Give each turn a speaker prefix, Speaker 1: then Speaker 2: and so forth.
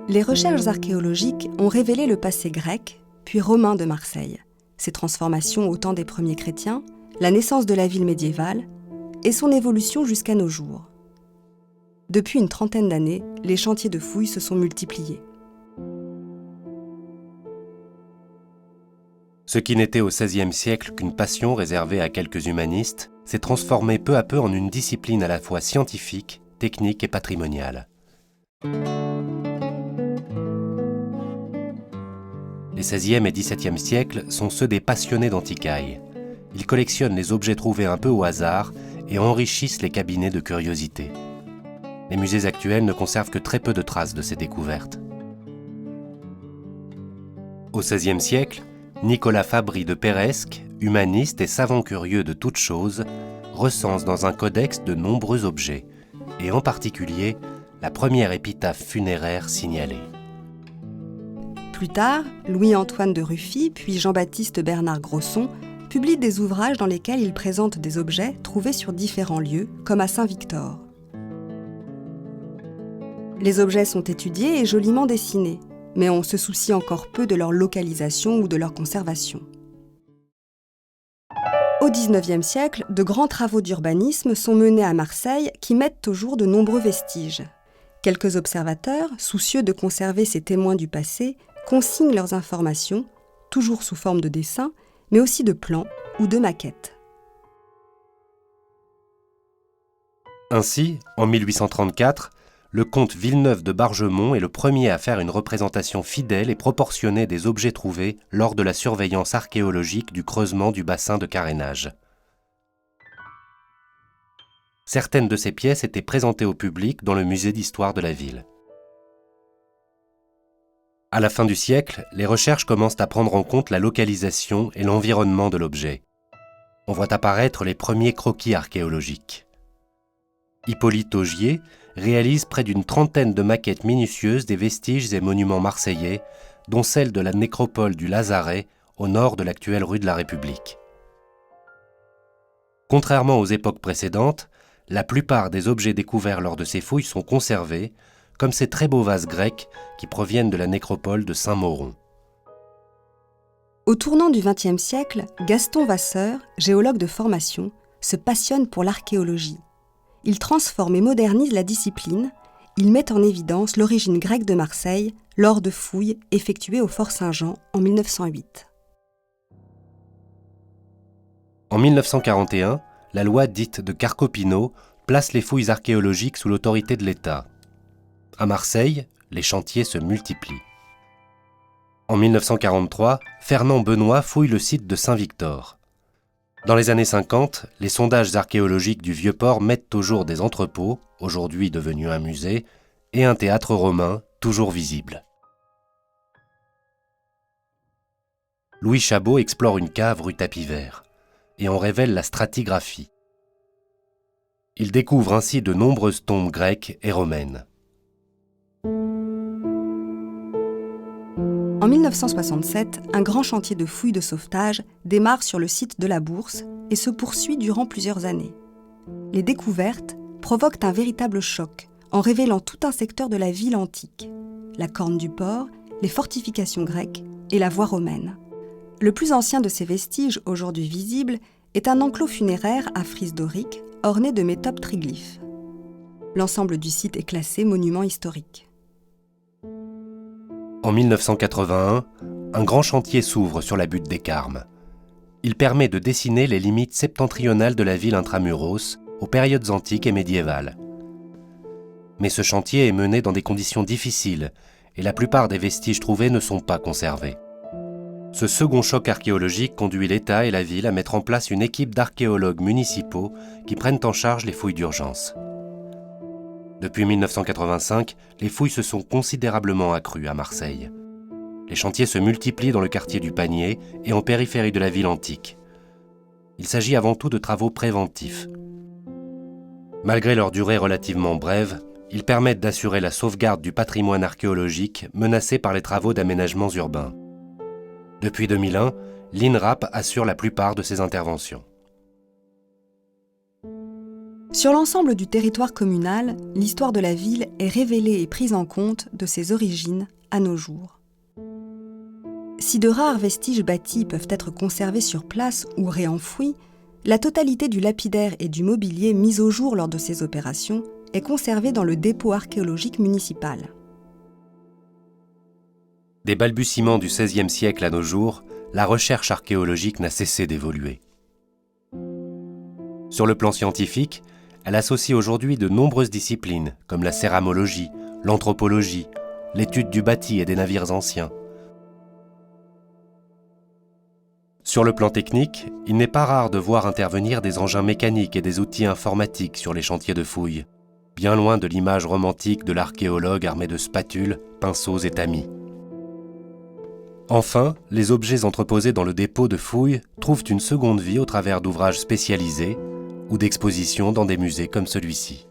Speaker 1: Les recherches archéologiques ont révélé le passé grec, puis romain de Marseille, ses transformations au temps des premiers chrétiens, la naissance de la ville médiévale et son évolution jusqu'à nos jours. Depuis une trentaine d'années, les chantiers de fouilles se sont multipliés.
Speaker 2: Ce qui n'était au XVIe siècle qu'une passion réservée à quelques humanistes s'est transformé peu à peu en une discipline à la fois scientifique, technique et patrimoniale. Les XVIe et XVIIe siècles sont ceux des passionnés d'antiquailles. Ils collectionnent les objets trouvés un peu au hasard et enrichissent les cabinets de curiosités. Les musées actuels ne conservent que très peu de traces de ces découvertes. Au XVIe siècle, Nicolas Fabri de Peiresc, humaniste et savant curieux de toutes choses, recense dans un codex de nombreux objets, et en particulier la première épitaphe funéraire signalée.
Speaker 1: Plus tard, Louis-Antoine de Ruffy puis Jean-Baptiste Bernard Grosson publient des ouvrages dans lesquels ils présentent des objets trouvés sur différents lieux, comme à Saint-Victor. Les objets sont étudiés et joliment dessinés, mais on se soucie encore peu de leur localisation ou de leur conservation. Au XIXe siècle, de grands travaux d'urbanisme sont menés à Marseille qui mettent au jour de nombreux vestiges. Quelques observateurs, soucieux de conserver ces témoins du passé, consignent leurs informations, toujours sous forme de dessins, mais aussi de plans ou de maquettes.
Speaker 2: Ainsi, en 1834, le comte Villeneuve de Bargemont est le premier à faire une représentation fidèle et proportionnée des objets trouvés lors de la surveillance archéologique du creusement du bassin de carénage. Certaines de ces pièces étaient présentées au public dans le musée d'histoire de la ville. À la fin du siècle, les recherches commencent à prendre en compte la localisation et l'environnement de l'objet. On voit apparaître les premiers croquis archéologiques. Hippolyte Augier réalise près d'une trentaine de maquettes minutieuses des vestiges et monuments marseillais, dont celle de la nécropole du Lazaret, au nord de l'actuelle rue de la République. Contrairement aux époques précédentes, la plupart des objets découverts lors de ces fouilles sont conservés, comme ces très beaux vases grecs qui proviennent de la nécropole de Saint-Mauron.
Speaker 1: Au tournant du XXe siècle, Gaston Vasseur, géologue de formation, se passionne pour l'archéologie. Il transforme et modernise la discipline. Il met en évidence l'origine grecque de Marseille lors de fouilles effectuées au Fort Saint-Jean en 1908.
Speaker 2: En 1941, la loi dite de Carcopino place les fouilles archéologiques sous l'autorité de l'État. À Marseille, les chantiers se multiplient. En 1943, Fernand Benoît fouille le site de Saint-Victor. Dans les années 50, les sondages archéologiques du Vieux-Port mettent au jour des entrepôts, aujourd'hui devenus un musée, et un théâtre romain, toujours visible. Louis Chabot explore une cave rue Tapis-Vert, et en révèle la stratigraphie. Il découvre ainsi de nombreuses tombes grecques et romaines.
Speaker 1: En 1967, un grand chantier de fouilles de sauvetage démarre sur le site de la Bourse et se poursuit durant plusieurs années. Les découvertes provoquent un véritable choc en révélant tout un secteur de la ville antique, la corne du port, les fortifications grecques et la voie romaine. Le plus ancien de ces vestiges, aujourd'hui visibles, est un enclos funéraire à frise dorique orné de métopes triglyphes. L'ensemble du site est classé monument historique.
Speaker 2: En 1981, un grand chantier s'ouvre sur la butte des Carmes. Il permet de dessiner les limites septentrionales de la ville intramuros aux périodes antiques et médiévales. Mais ce chantier est mené dans des conditions difficiles et la plupart des vestiges trouvés ne sont pas conservés. Ce second choc archéologique conduit l'État et la ville à mettre en place une équipe d'archéologues municipaux qui prennent en charge les fouilles d'urgence. Depuis 1985, les fouilles se sont considérablement accrues à Marseille. Les chantiers se multiplient dans le quartier du Panier et en périphérie de la ville antique. Il s'agit avant tout de travaux préventifs. Malgré leur durée relativement brève, ils permettent d'assurer la sauvegarde du patrimoine archéologique menacé par les travaux d'aménagements urbains. Depuis 2001, l'INRAP assure la plupart de ces interventions.
Speaker 1: Sur l'ensemble du territoire communal, l'histoire de la ville est révélée et prise en compte de ses origines à nos jours. Si de rares vestiges bâtis peuvent être conservés sur place ou réenfouis, la totalité du lapidaire et du mobilier mis au jour lors de ces opérations est conservée dans le dépôt archéologique municipal.
Speaker 2: Des balbutiements du XVIe siècle à nos jours, la recherche archéologique n'a cessé d'évoluer. Sur le plan scientifique, elle associe aujourd'hui de nombreuses disciplines, comme la céramologie, l'anthropologie, l'étude du bâti et des navires anciens. Sur le plan technique, il n'est pas rare de voir intervenir des engins mécaniques et des outils informatiques sur les chantiers de fouilles, bien loin de l'image romantique de l'archéologue armé de spatules, pinceaux et tamis. Enfin, les objets entreposés dans le dépôt de fouilles trouvent une seconde vie au travers d'ouvrages spécialisés ou d'expositions dans des musées comme celui-ci.